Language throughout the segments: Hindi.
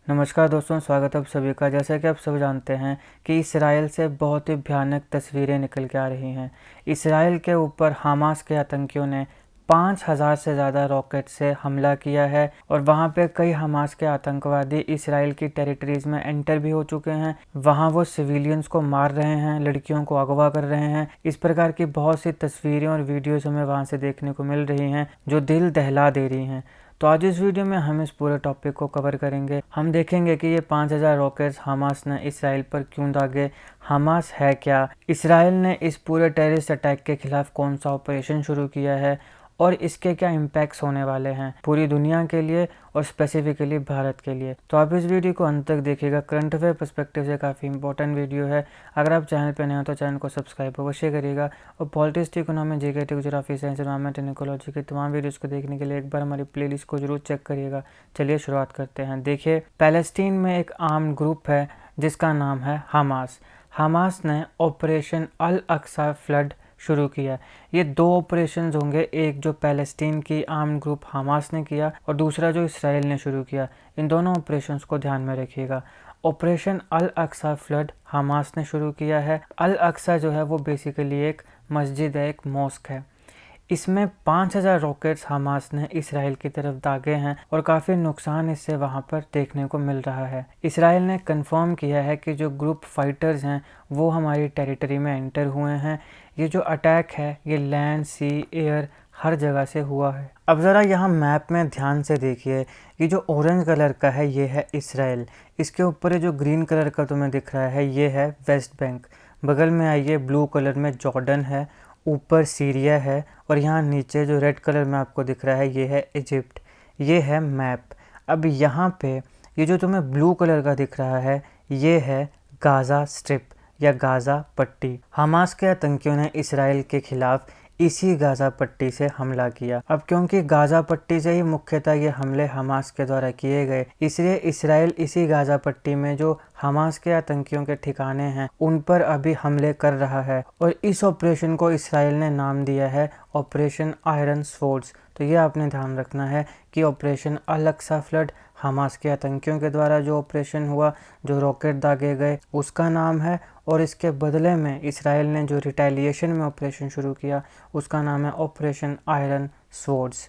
नमस्कार दोस्तों, स्वागत है आप सभी का। जैसा कि आप सब जानते हैं कि इसराइल से बहुत ही भयानक तस्वीरें निकल के आ रही हैं। इसराइल के ऊपर हमास के आतंकियों ने 5,000 से ज़्यादा रॉकेट से हमला किया है और वहाँ पे कई हमास के आतंकवादी इसराइल की टेरिटरीज़ में एंटर भी हो चुके हैं। वहाँ वो सिविलियंस को मार रहे हैं, लड़कियों को अगवा कर रहे हैं। इस प्रकार की बहुत सी तस्वीरें और वीडियोज़ हमें वहाँ से देखने को मिल रही हैं जो दिल दहला दे रही हैं। तो आज इस वीडियो में हम इस पूरे टॉपिक को कवर करेंगे। हम देखेंगे कि ये 5,000 रॉकेट्स हमास ने इसराइल पर क्यों दागे, हमास है क्या, इसराइल ने इस पूरे टेररिस्ट अटैक के खिलाफ कौन सा ऑपरेशन शुरू किया है और इसके क्या इम्पैक्ट्स होने वाले हैं पूरी दुनिया के लिए और स्पेसिफिकली भारत के लिए। तो आप इस वीडियो को अंत तक देखिएगा। करंट अफेयर पर्सपेक्टिव से काफ़ी इंपॉर्टेंट वीडियो है। अगर आप चैनल पर नए हो तो चैनल को सब्सक्राइब अवश्य करिएगा और politics, economy, GK, geography, science, environment and ecology की तमाम वीडियोज़ को देखने के लिए एक बार हमारी प्लेलिस्ट को जरूर चेक करिएगा। चलिए शुरुआत करते हैं। देखिए, पैलेस्टीन में एक आर्म ग्रुप है जिसका नाम है हमास। हमास ने ऑपरेशन अल अक्सा फ्लड शुरू किया। ये दो ऑपरेशंस होंगे, एक जो पैलेस्टीन की आर्म ग्रुप हमास ने किया और दूसरा जो इसराइल ने शुरू किया। इन दोनों ऑपरेशंस को ध्यान में रखिएगा। ऑपरेशन अल अक्सा फ्लड हमास ने शुरू किया है। अल अक्सा जो है वो बेसिकली एक मस्जिद है, एक मॉस्क है। इसमें 5,000 रॉकेट्स हमास ने इसराइल की तरफ दागे हैं और काफ़ी नुकसान इससे वहां पर देखने को मिल रहा है। इसराइल ने कंफर्म किया है कि जो ग्रुप फाइटर्स हैं वो हमारी टेरिटरी में एंटर हुए हैं। ये जो अटैक है ये लैंड, सी, एयर हर जगह से हुआ है। अब ज़रा यहाँ मैप में ध्यान से देखिए, ये जो ऑरेंज कलर का है ये है इसराइल। इसके ऊपर ये जो ग्रीन कलर का तुम्हें दिख रहा है ये है वेस्ट बैंक। बगल में आइए, ब्लू कलर में जॉर्डन है, ऊपर सीरिया है और यहाँ नीचे जो रेड कलर में आपको दिख रहा है ये है इजिप्ट। ये है मैप। अब यहाँ पे ये जो तुम्हें ब्लू कलर का दिख रहा है ये है गाज़ा स्ट्रिप या गाज़ा पट्टी। हमास के आतंकियों ने इसराइल के खिलाफ इसी गाज़ा पट्टी से हमला किया। अब क्योंकि गाज़ा पट्टी से ही मुख्यतः ये हमले हमास के द्वारा किए गए, इसलिए इसराइल इसी गाज़ा पट्टी में जो हमास के आतंकियों के ठिकाने हैं उन पर अभी हमले कर रहा है और इस ऑपरेशन को इसराइल ने नाम दिया है ऑपरेशन आयरन स्वॉर्ड्स। तो ये आपने ध्यान रखना है कि ऑपरेशन अल अक्सा फ्लड हमास के आतंकियों के द्वारा जो ऑपरेशन हुआ, जो रॉकेट दागे गए, उसका नाम है और इसके बदले में इसराइल ने जो रिटेलिएशन में ऑपरेशन शुरू किया उसका नाम है ऑपरेशन आयरन स्वॉर्ड्स।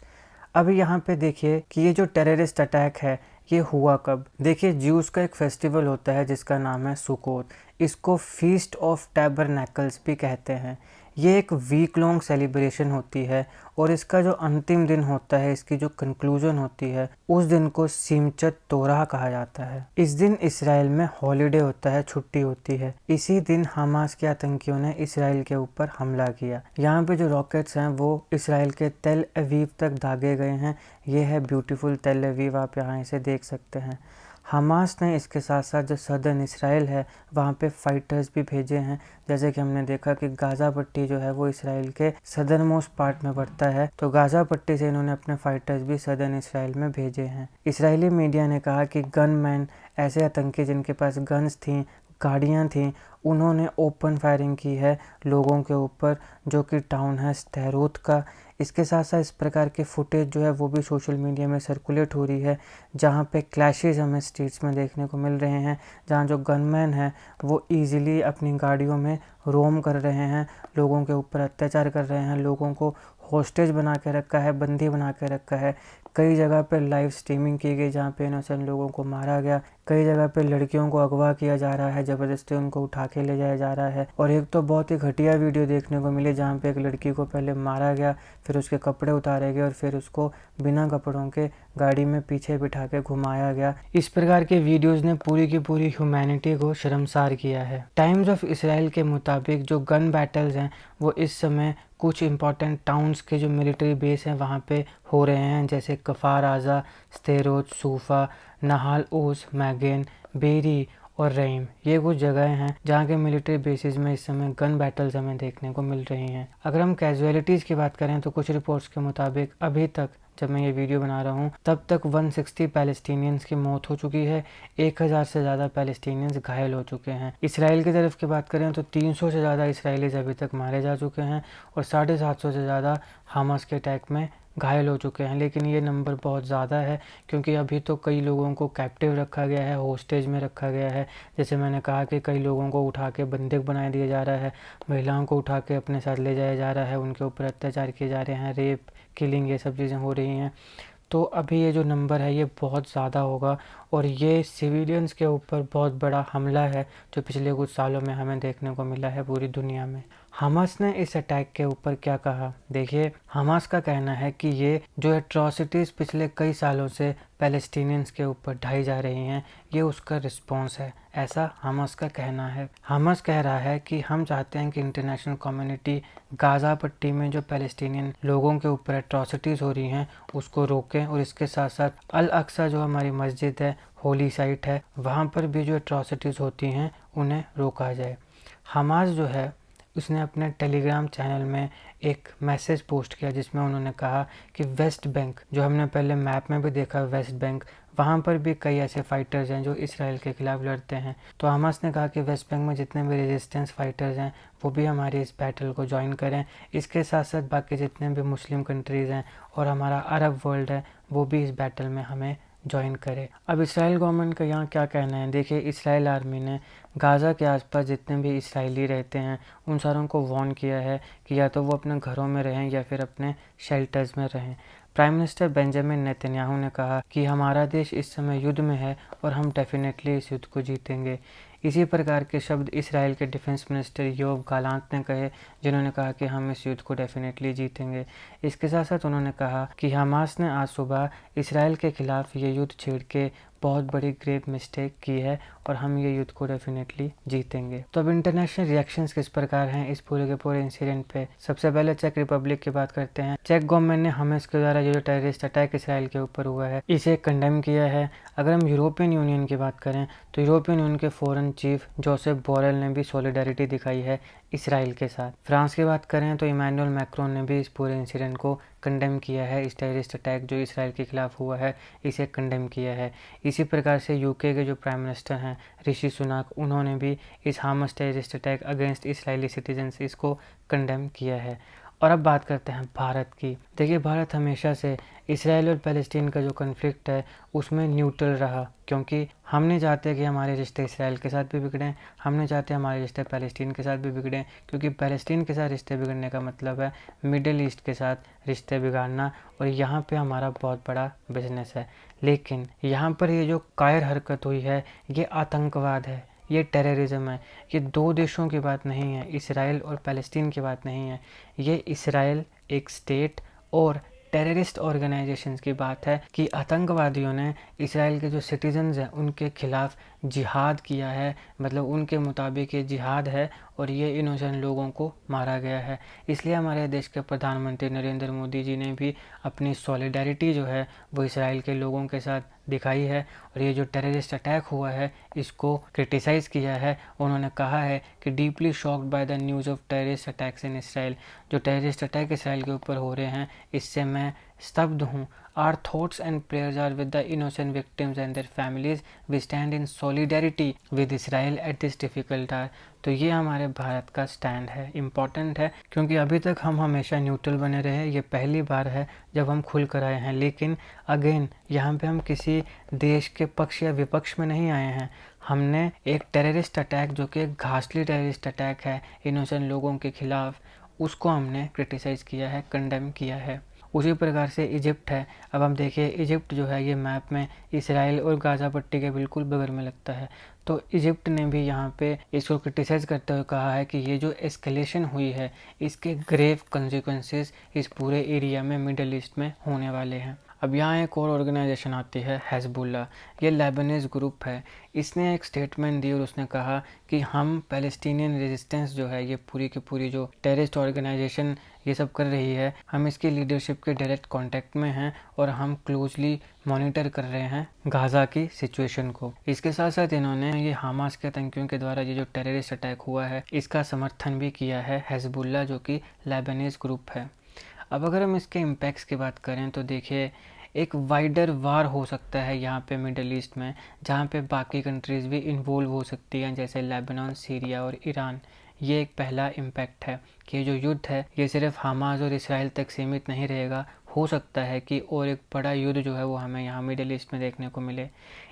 अभी यहाँ पे देखिए कि ये जो टेररिस्ट अटैक है ये हुआ कब। देखिए, ज्यूस का एक फेस्टिवल होता है जिसका नाम है सुकोत। इसको फीस्ट ऑफ टैबरनैकल्स भी कहते हैं। ये एक वीक लॉन्ग सेलिब्रेशन होती है और इसका जो अंतिम दिन होता है, इसकी जो कंक्लूजन होती है, उस दिन को सिमचत तोराह कहा जाता है। इस दिन इसराइल में हॉलिडे होता है, छुट्टी होती है। इसी दिन हमास के आतंकियों ने इसराइल के ऊपर हमला किया। यहाँ पे जो रॉकेट्स हैं वो इसराइल के तेल अवीव तक दागे गए हैं। ये है ब्यूटीफुल तेल अवीव, आप यहाँ इसे देख सकते हैं। हमास ने इसके साथ साथ जो सदर्न इसराइल है वहाँ पे फाइटर्स भी भेजे हैं। जैसे कि हमने देखा कि गाज़ा पट्टी जो है वो इसराइल के सदर्न मोस्ट पार्ट में पड़ता है, तो गाज़ा पट्टी से इन्होंने अपने फाइटर्स भी सदर्न इसराइल में भेजे हैं। इसराइली मीडिया ने कहा कि गनमैन, ऐसे आतंकी जिनके पास गन्स थी, गाड़ियाँ थीं, उन्होंने ओपन फायरिंग की है लोगों के ऊपर, जो कि टाउन है स्तेरोत का। इसके साथ साथ इस प्रकार के फुटेज जो है वो भी सोशल मीडिया में सर्कुलेट हो रही है, जहाँ पे क्लैशेज हमें स्ट्रीट्स में देखने को मिल रहे हैं, जहाँ जो गनमैन हैं वो इजीली अपनी गाड़ियों में रोम कर रहे हैं, लोगों के ऊपर अत्याचार कर रहे हैं, लोगों को हॉस्टेज बना के रखा है, बंदी बना के रखा है। कई जगह पे लाइव स्ट्रीमिंग की गई जहाँ पे इनोसेंट लोगों को मारा गया। कई जगह पे लड़कियों को अगवा किया जा रहा है, ज़बरदस्ती उनको उठा के ले जाया जा रहा है। और एक तो बहुत ही घटिया वीडियो देखने को मिली जहाँ पे एक लड़की को पहले मारा गया, फिर उसके कपड़े उतारे गए और फिर उसको बिना कपड़ों के गाड़ी में पीछे बिठा के घुमाया गया। इस प्रकार के वीडियोज़ ने पूरी की पूरी ह्यूमैनिटी को शर्मसार किया है। टाइम्स ऑफ इसराइल के मुताबिक जो गन बैटल्स हैं वो इस समय कुछ इंपॉर्टेंट टाउन्स के जो मिलिट्री बेस हैं वहाँ पे हो रहे हैं, जैसे कफ़ार आज़ा, स्तेरोत, सूफा, नहाल ओस, मैगेन, बेरी और रहीम। ये कुछ जगहें हैं जहाँ के मिलिट्री बेसिस में इस समय गन बैटल्स हमें देखने को मिल रही हैं। अगर हम कैजुअलिटीज़ की बात करें तो कुछ रिपोर्ट्स के मुताबिक अभी तक जब मैं ये वीडियो बना रहा हूँ तब तक 160 पैलेस्टीनियंस की मौत हो चुकी है, 1,000 से ज़्यादा पैलेस्टीनियंस घायल हो चुके हैं। इसराइल की तरफ की बात करें तो 300 से ज़्यादा इसराइलीज अभी तक मारे जा चुके हैं और 750 से ज़्यादा हमास के अटैक में घायल हो चुके हैं, लेकिन ये नंबर बहुत ज़्यादा है क्योंकि अभी तो कई लोगों को कैप्टिव रखा गया है, होस्टेज में रखा गया है। जैसे मैंने कहा कि कई लोगों को उठा के बंधक बना दिया जा रहा है, महिलाओं को उठा के अपने साथ ले जाया जा रहा है, उनके ऊपर अत्याचार किए जा रहे हैं, रेप, किलिंग, ये सब चीज़ें हो रही हैं। तो अभी ये जो नंबर है ये बहुत ज़्यादा होगा और ये सिविलियंस के ऊपर बहुत बड़ा हमला है जो पिछले कुछ सालों में हमें देखने को मिला है पूरी दुनिया में। हमास ने इस अटैक के ऊपर क्या कहा? देखिए, हमास का कहना है कि ये जो एट्रॉसिटीज़ पिछले कई सालों से पैलेस्टीनियंस के ऊपर ढाई जा रही हैं, ये उसका रिस्पॉन्स है, ऐसा हमास का कहना है। हमास कह रहा है कि हम चाहते हैं कि इंटरनेशनल कम्युनिटी गाज़ा पट्टी में जो पैलेस्टीनियन लोगों के ऊपर एट्रॉसिटीज़ हो रही हैं उसको रोकें, और इसके साथ साथ अल अक्सा जो हमारी मस्जिद है, होली साइट है, वहाँ पर भी जो एट्रॉसिटीज़ होती हैं उन्हें रोका जाए। हमास जो है उसने अपने टेलीग्राम चैनल में एक मैसेज पोस्ट किया जिसमें उन्होंने कहा कि वेस्ट बैंक, जो हमने पहले मैप में भी देखा वेस्ट बैंक, वहाँ पर भी कई ऐसे फाइटर्स हैं जो इसराइल के खिलाफ लड़ते हैं। तो हमास ने कहा कि वेस्ट बैंक में जितने भी रेजिस्टेंस फाइटर्स हैं वो भी हमारी इस बैटल को ज्वाइन करें। इसके साथ साथ बाकी जितने भी मुस्लिम कंट्रीज़ हैं और हमारा अरब वर्ल्ड है वो भी इस बैटल में हमें ज्वाइन करे। अब इसराइल गवर्नमेंट का यहाँ क्या कहना है? देखिए, इसराइल आर्मी ने गाज़ा के आसपास जितने भी इसराइली रहते हैं उन सारों को वार्न किया है कि या तो वो अपने घरों में रहें या फिर अपने शेल्टर्स में रहें। प्राइम मिनिस्टर बेंजामिन नेतन्याहू ने कहा कि हमारा देश इस समय युद्ध में है और हम डेफिनेटली इस युद्ध को जीतेंगे। इसी प्रकार के शब्द इसराइल के डिफेंस मिनिस्टर योव गालांत ने कहे, जिन्होंने कहा कि हम इस युद्ध को डेफिनेटली जीतेंगे। इसके साथ साथ उन्होंने कहा कि हमास ने आज सुबह इसराइल के खिलाफ ये युद्ध छेड़ के बहुत बड़ी ग्रेव मिस्टेक की है और हम ये युद्ध को डेफिनेटली जीतेंगे। तो अब इंटरनेशनल रिएक्शंस किस प्रकार हैं इस पूरे के पूरे इंसिडेंट पे? सबसे पहले चेक रिपब्लिक की बात करते हैं। चेक गवर्नमेंट ने हमास के द्वारा जो टेररिस्ट अटैक इसराइल के ऊपर हुआ है इसे कंडेम किया है। अगर हम यूरोपियन यूनियन की बात करें तो यूरोपियन यूनियन के फॉरेन चीफ जोसेफ बोरेल ने भी सॉलिडारिटी दिखाई है इसराइल के साथ। फ्रांस की बात करें तो इमैनुअल मैक्रोन ने भी इस पूरे इंसिडेंट को कंडेम किया है, इस टेररिस्ट अटैक जो इसराइल के खिलाफ हुआ है इसे कंडेम किया है। इसी प्रकार से यूके के जो प्राइम मिनिस्टर हैं ऋषि सुनाक, उन्होंने भी इस Hamas terrorist attack against Israeli citizens इसको कंडेम किया है। और अब बात करते हैं भारत की। देखिए, भारत हमेशा से इसराइल और पैलेस्टीन का जो कन्फ्लिक्ट है उसमें न्यूट्रल रहा, क्योंकि हम नहीं चाहते कि हमारे रिश्ते इसराइल के साथ भी बिगड़ें, हम नहीं चाहते हमारे रिश्ते पैलेस्टीन के साथ भी बिगड़ें, क्योंकि पैलेस्टीन के साथ रिश्ते बिगड़ने का मतलब है मिडिल ईस्ट के साथ रिश्ते बिगाड़ना, और यहाँ पे हमारा बहुत बड़ा बिजनेस है। लेकिन यहाँ पर ये जो कायर हरकत हुई है ये आतंकवाद है, ये टेररिज्म है। ये दो देशों की बात नहीं है, इसराइल और पैलेस्टीन की बात नहीं है। ये इसराइल एक स्टेट और टेररिस्ट ऑर्गेनाइजेशंस की बात है कि आतंकवादियों ने इसराइल के जो सिटीजन्स हैं उनके खिलाफ जिहाद किया है, मतलब उनके मुताबिक ये जिहाद है और ये इनोसेंट लोगों को मारा गया है। इसलिए हमारे देश के प्रधानमंत्री नरेंद्र मोदी जी ने भी अपनी सॉलिडारिटी जो है वो इसराइल के लोगों के साथ दिखाई है और ये जो टेररिस्ट अटैक हुआ है इसको क्रिटिसाइज़ किया है। उन्होंने कहा है कि deeply shocked by the news of terrorist attacks in Israel, जो टेररिस्ट अटैक इसराइल के ऊपर हो रहे हैं इससे मैं स्तब्ध हूँ। Our thoughts and prayers are with the innocent victims and their families. We stand in solidarity with Israel at this difficult hour. तो ये हमारे भारत का स्टैंड है, इम्पॉर्टेंट है, क्योंकि अभी तक हम हमेशा न्यूट्रल बने रहे। ये पहली बार है जब हम खुल कर आए हैं, लेकिन अगेन यहाँ पे हम किसी देश के पक्ष या विपक्ष में नहीं आए हैं। हमने एक टेररिस्ट अटैक जो कि एक घासली टेररिस्ट अटैक है इनोसेंट लोगों के खिलाफ, उसको हमने क्रिटिसाइज़ किया है, कंडेम किया है। उसी प्रकार से इजिप्ट है। अब हम देखिए, इजिप्ट जो है ये मैप में इसराइल और गाज़ा पट्टी के बिल्कुल बगल में लगता है। तो इजिप्ट ने भी यहाँ पे इसको क्रिटिसाइज़ करते हुए कहा है कि ये जो एस्केलेशन हुई है इसके ग्रेव कंसिक्वेंसेस इस पूरे एरिया में, मिडल ईस्ट में होने वाले हैं। अब यहाँ एक और ऑर्गेनाइजेशन आती है, हिजबुल्लाह। ये लेबनीज़ ग्रुप है। इसने एक स्टेटमेंट दी और उसने कहा कि हम पैलेस्टीनियन रेजिस्टेंस जो है ये पूरी की पूरी जो टेररिस्ट ऑर्गेनाइजेशन ये सब कर रही है, हम इसकी लीडरशिप के डायरेक्ट कांटेक्ट में हैं और हम क्लोजली मॉनिटर कर रहे हैं गाज़ा की सिचुएशन को। इसके साथ साथ इन्होंने ये हमास के आतंकियों के द्वारा ये जो टेररिस्ट अटैक हुआ है इसका समर्थन भी किया है, हिजबुल्लाह जो कि लेबनीज़ ग्रुप है। अब अगर हम इसके इम्पैक्ट्स की बात करें तो देखिए, एक वाइडर वार हो सकता है यहाँ पे मिडल ईस्ट में, जहाँ पे बाकी कंट्रीज़ भी इन्वॉल्व हो सकती हैं, जैसे लेबनान, सीरिया और ईरान। ये एक पहला इम्पैक्ट है कि जो युद्ध है ये सिर्फ हमास और इसराइल तक सीमित नहीं रहेगा, हो सकता है कि और एक बड़ा युद्ध जो है वो हमें यहाँ मिडिल ईस्ट में देखने को मिले।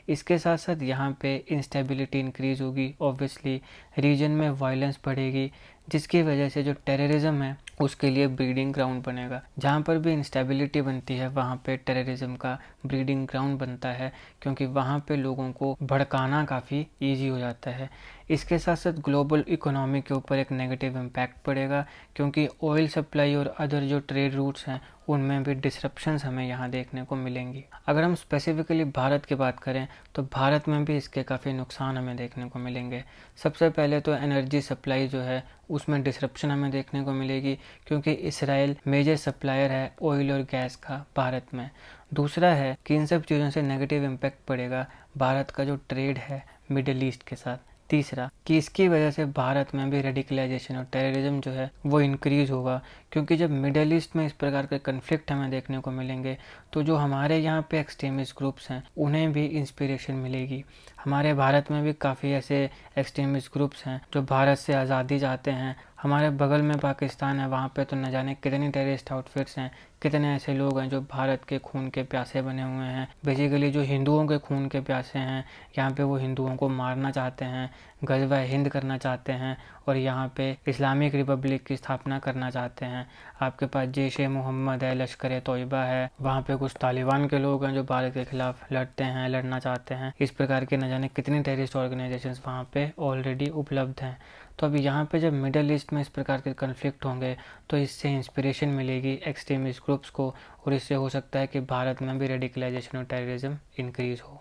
इसके साथ साथ यहाँ पे इंस्टेबिलिटी इंक्रीज़ होगी, ऑब्वियसली रीजन में वायलेंस बढ़ेगी, जिसकी वजह से जो टेररिज्म है उसके लिए ब्रीडिंग ग्राउंड बनेगा। जहाँ पर भी इंस्टेबिलिटी बनती है वहाँ पे टेररिज्म का ब्रीडिंग ग्राउंड बनता है, क्योंकि वहाँ पे लोगों को भड़काना काफ़ी ईजी हो जाता है। इसके साथ साथ ग्लोबल इकोनॉमी के ऊपर एक नेगेटिव इम्पैक्ट पड़ेगा, क्योंकि ऑयल सप्लाई और अदर जो ट्रेड रूट्स हैं उनमें भी डिसरप्शंस हमें यहाँ देखने को मिलेंगी। अगर हम स्पेसिफिकली भारत की बात करें तो भारत में भी इसके काफ़ी नुकसान हमें देखने को मिलेंगे। सबसे पहले तो एनर्जी सप्लाई जो है उसमें डिसरप्शन हमें देखने को मिलेगी, क्योंकि इसराइल मेजर सप्लायर है ऑयल और गैस का भारत में। दूसरा है कि इन सब चीज़ों से नेगेटिव इम्पैक्ट पड़ेगा भारत का जो ट्रेड है मिडिल ईस्ट के साथ। तीसरा कि इसकी वजह से भारत में भी रेडिकलाइजेशन और टेररिज्म जो है वो इंक्रीज़ होगा, क्योंकि जब मिडिल ईस्ट में इस प्रकार के कन्फ्लिक्ट हमें देखने को मिलेंगे तो जो हमारे यहाँ पे एक्सट्रीमिस्ट ग्रुप्स हैं उन्हें भी इंस्पिरेशन मिलेगी। हमारे भारत में भी काफ़ी ऐसे एक्सट्रीमिस्ट ग्रुप्स हैं जो भारत से आज़ादी चाहते हैं। हमारे बगल में पाकिस्तान है, वहाँ पे तो न जाने कितनी टेररिस्ट आउटफिट्स हैं, कितने ऐसे लोग हैं जो भारत के खून के प्यासे बने हुए हैं। बेसिकली जो हिंदुओं के खून के प्यासे हैं, यहाँ पे वो हिंदुओं को मारना चाहते हैं, गज़वा हिंद करना चाहते हैं और यहाँ पे इस्लामिक रिपब्लिक की स्थापना करना चाहते हैं। आपके पास जैश-ए मोहम्मद है, लश्कर-ए-तोयबा है, वहाँ पे कुछ तालिबान के लोग हैं जो भारत के खिलाफ लड़ते हैं, लड़ना चाहते हैं। इस प्रकार के न जाने कितनी टेररिस्ट ऑर्गेनाइजेशंस वहाँ पे ऑलरेडी उपलब्ध हैं। तो अभी यहाँ पे जब मिडिल ईस्ट में इस प्रकार के कन्फ्लिक्ट होंगे तो इससे इंस्पिरेशन मिलेगी एक्सट्रीमिस्ट ग्रुप्स को, और इससे हो सकता है कि भारत में भी रेडिकलाइजेशन और टेररिज्म इंक्रीज़ हो।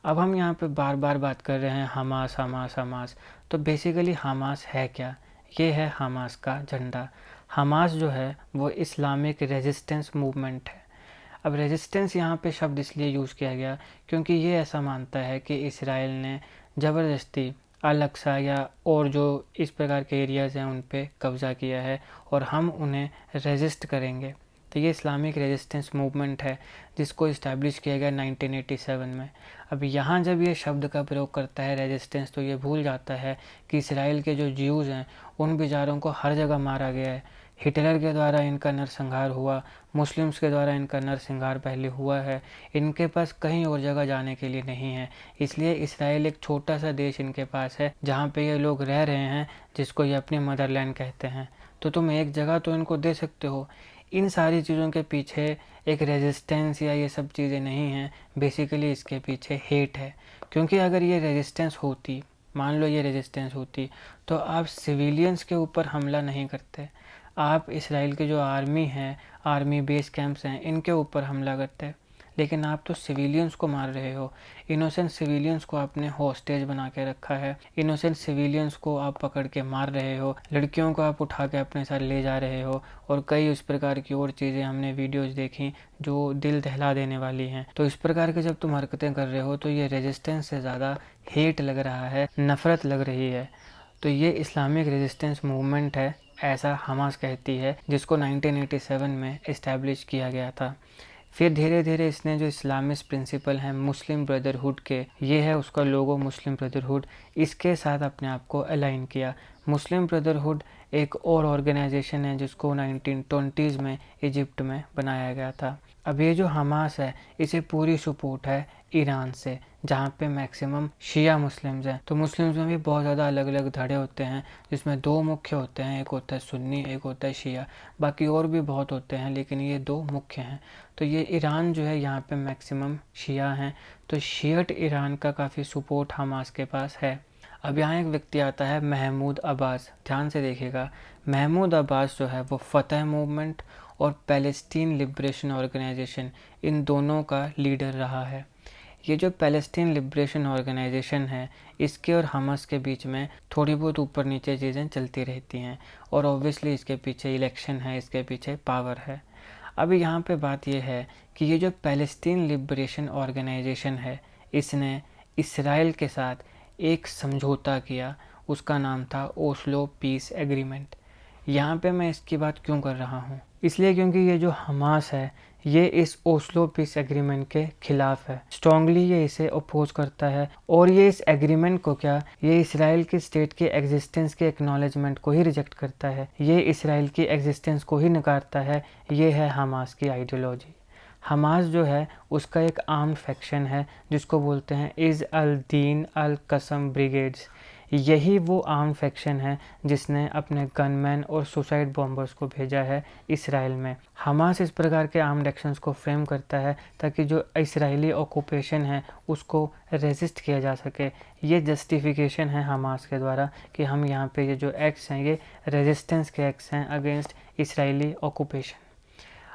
अब हम यहाँ पे बार बार बात कर रहे हैं हमास हमास हमास, तो बेसिकली हमास है क्या? ये है हमास का झंडा। हमास जो है वो इस्लामिक रेजिस्टेंस मूवमेंट है। अब रेजिस्टेंस यहाँ पे शब्द इसलिए यूज़ किया गया क्योंकि ये ऐसा मानता है कि इसराइल ने ज़बरदस्ती अल-अक्सा या और जो इस प्रकार के एरियाज़ हैं उन पे कब्ज़ा किया है और हम उन्हें रेजिस्ट करेंगे। तो ये इस्लामिक रेजिस्टेंस मूवमेंट है जिसको इस्टेब्लिश किया गया 1987 में। अब यहाँ जब ये शब्द का प्रयोग करता है रेजिस्टेंस, तो ये भूल जाता है कि इसराइल के जो ज्यूज़ हैं उन बेचारों को हर जगह मारा गया है। हिटलर के द्वारा इनका नरसंहार हुआ, मुस्लिम्स के द्वारा इनका नरसंहार पहले हुआ है। इनके पास कहीं और जगह जाने के लिए नहीं है, इसलिए इसराइल एक छोटा सा देश इनके पास है जहाँ पे ये लोग रह रहे हैं, जिसको ये अपनी मदरलैंड कहते हैं। तो तुम एक जगह तो इनको दे सकते हो। इन सारी चीज़ों के पीछे एक रेजिस्टेंस या ये सब चीज़ें नहीं हैं, बेसिकली इसके पीछे हेट है। क्योंकि अगर ये रेजिस्टेंस होती, मान लो ये रेजिस्टेंस होती, तो आप सिविलियंस के ऊपर हमला नहीं करते, आप इसराइल के जो आर्मी है, आर्मी बेस कैंप्स हैं, इनके ऊपर हमला करते। लेकिन आप तो सिविलियंस को मार रहे हो, इनोसेंट सिविलियंस को आपने हॉस्टेज बना के रखा है, इनोसेंट सिविलियंस को आप पकड़ के मार रहे हो, लड़कियों को आप उठा के अपने साथ ले जा रहे हो, और कई उस प्रकार की और चीज़ें हमने वीडियोज़ देखी जो दिल दहला देने वाली हैं। तो इस प्रकार की जब तुम हरकतें कर रहे हो तो ये रेजिस्टेंस से ज़्यादा हेट लग रहा है, नफ़रत लग रही है। तो ये इस्लामिक रेजिस्टेंस मूवमेंट है, ऐसा हमास कहती है, जिसको 1987 में इस्टेब्लिश किया गया था। फिर धीरे धीरे इसने जो इस्लामिस्ट प्रिंसिपल हैं मुस्लिम ब्रदरहुड के, ये है उसका लोगो मुस्लिम ब्रदरहुड, इसके साथ अपने आप को अलाइन किया। मुस्लिम ब्रदरहुड एक और ऑर्गेनाइजेशन है जिसको 1920s में इजिप्ट में बनाया गया था। अब ये जो हमास है इसे पूरी सपोर्ट है ईरान से, जहाँ पे मैक्सिमम शिया मुस्लिम्स हैं। तो मुस्लिम्स में भी बहुत ज़्यादा अलग अलग धड़े होते हैं, जिसमें दो मुख्य होते हैं, एक होता है सुन्नी, एक होता है शिया। बाकी और भी बहुत होते हैं लेकिन ये दो मुख्य हैं। तो ये ईरान जो है यहाँ पे मैक्सिमम शिया हैं, तो शियट ईरान का काफ़ी सपोर्ट हमास के पास है। अब यहाँ एक व्यक्ति आता है महमूद अब्बास, ध्यान से देखिएगा। महमूद अब्बास जो है वो फतह मूवमेंट और पैलेस्टीन लिबरेशन ऑर्गेनाइजेशन, इन दोनों का लीडर रहा है। ये जो पैलेस्टीन लिबरेशन ऑर्गेनाइजेशन है, इसके और हमास के बीच में थोड़ी बहुत ऊपर नीचे चीज़ें चलती रहती हैं, और ऑब्वियसली इसके पीछे इलेक्शन है, इसके पीछे पावर है। अभी यहाँ पे बात यह है कि ये जो पैलेस्टीन लिबरेशन ऑर्गेनाइजेशन है, इसने इसराइल के साथ एक समझौता किया, उसका नाम था ओस्लो पीस एग्रीमेंट। यहाँ पे मैं इसकी बात क्यों कर रहा हूँ, इसलिए क्योंकि ये जो हमास है ये इस ओस्लो पीस एग्रीमेंट के खिलाफ है, स्ट्रांगली ये इसे अपोज करता है। और ये इस एग्रीमेंट को क्या, ये इसराइल की स्टेट के एग्जिस्टेंस के एक्नॉलेजमेंट को ही रिजेक्ट करता है, ये इसराइल की एग्जिस्टेंस को ही नकारता है। ये है हमास की आइडियोलॉजी। हमास जो है उसका एक आर्म्ड फैक्शन है जिसको बोलते हैं इज़ अल दीन अल कसम ब्रिगेड्स। यही वो आर्म फैक्शन है जिसने अपने गनमैन और सुसाइड बॉम्बर्स को भेजा है इसराइल में। हमास इस प्रकार के आर्म्ड एक्शंस को फ्रेम करता है ताकि जो इसराइली ऑक्यूपेशन है उसको रेजिस्ट किया जा सके। ये जस्टिफिकेशन है हमास के द्वारा कि हम यहाँ पे ये जो एक्ट्स हैं ये रेजिस्टेंस के एक्ट्स हैं अगेंस्ट इसराइली ऑक्यूपेशन।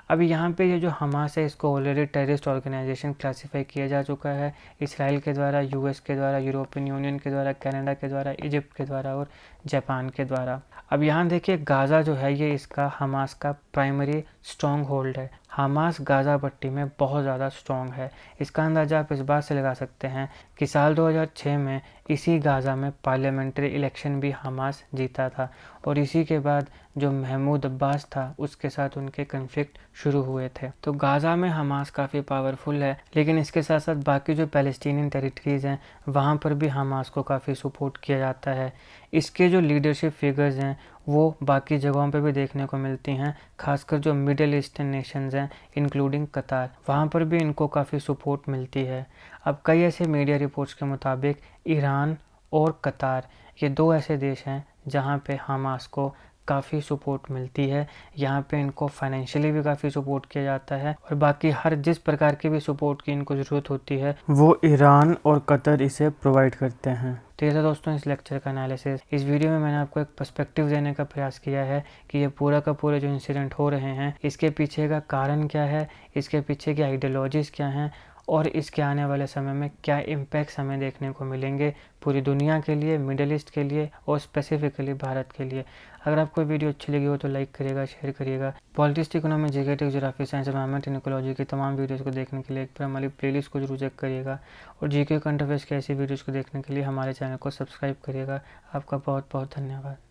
अभी यहाँ पे ये जो हमास है इसको ऑलरेडी टेररिस्ट ऑर्गेनाइजेशन क्लासिफाई किया जा चुका है इसराइल के द्वारा, यूएस के द्वारा, यूरोपियन यूनियन के द्वारा, कनाडा के द्वारा, इजिप्ट के द्वारा और जापान के द्वारा। अब यहाँ देखिए गाज़ा जो है ये इसका हमास का प्राइमरी स्ट्रॉन्ग होल्ड है। हमास गाज़ा पट्टी में बहुत ज़्यादा स्ट्रॉन्ग है। इसका अंदाज़ा आप इस बात से लगा सकते हैं कि साल 2006 में इसी गाज़ा में पार्लियामेंट्री इलेक्शन भी हमास जीता था और इसी के बाद जो महमूद अब्बास था उसके साथ उनके कन्फ्लिक्ट शुरू हुए थे। तो गाज़ा में हमास काफ़ी पावरफुल है, लेकिन इसके साथ साथ बाकी जो पैलेस्टीनियन टेरिटरीज़ हैं वहाँ पर भी हमास को काफ़ी सपोर्ट किया जाता है। इसके जो लीडरशिप फिगर्स हैं वो बाकी जगहों पे भी देखने को मिलती हैं, खासकर जो मिडिल ईस्टर्न नेशंस हैं इंक्लूडिंग कतार, वहाँ पर भी इनको काफ़ी सपोर्ट मिलती है। अब कई ऐसे मीडिया रिपोर्ट्स के मुताबिक ईरान और कतार ये दो ऐसे देश हैं जहाँ पे हमास को काफ़ी सपोर्ट मिलती है। यहाँ पे इनको फाइनेंशियली भी काफ़ी सपोर्ट किया जाता है और बाकी हर जिस प्रकार की भी सपोर्ट की इनको ज़रूरत होती है वो ईरान और कतर इसे प्रोवाइड करते हैं। तो ये था दोस्तों इस लेक्चर का एनालिसिस। इस वीडियो में मैंने आपको एक पर्सपेक्टिव देने का प्रयास किया है कि ये पूरा का पूरा जो इंसिडेंट हो रहे हैं इसके पीछे का कारण क्या है, इसके पीछे की आइडियोलॉजीज़ क्या हैं और इसके आने वाले समय में क्या इम्पैक्ट्स हमें देखने को मिलेंगे पूरी दुनिया के लिए, मिडिल ईस्ट के लिए और स्पेसिफिकली भारत के लिए। अगर आपको वीडियो अच्छी लगी हो तो लाइक करिएगा, शेयर करिएगा। Politics, economy, GK, geography, science, environment and ecology की तमाम वीडियोस को देखने के लिए एक बार हमारी प्लेलिस्ट को जरूर चेक करिएगा और जीके करंट अफेयर्स के ऐसी वीडियोज़ को देखने के लिए हमारे चैनल को सब्सक्राइब करिएगा। आपका बहुत बहुत धन्यवाद।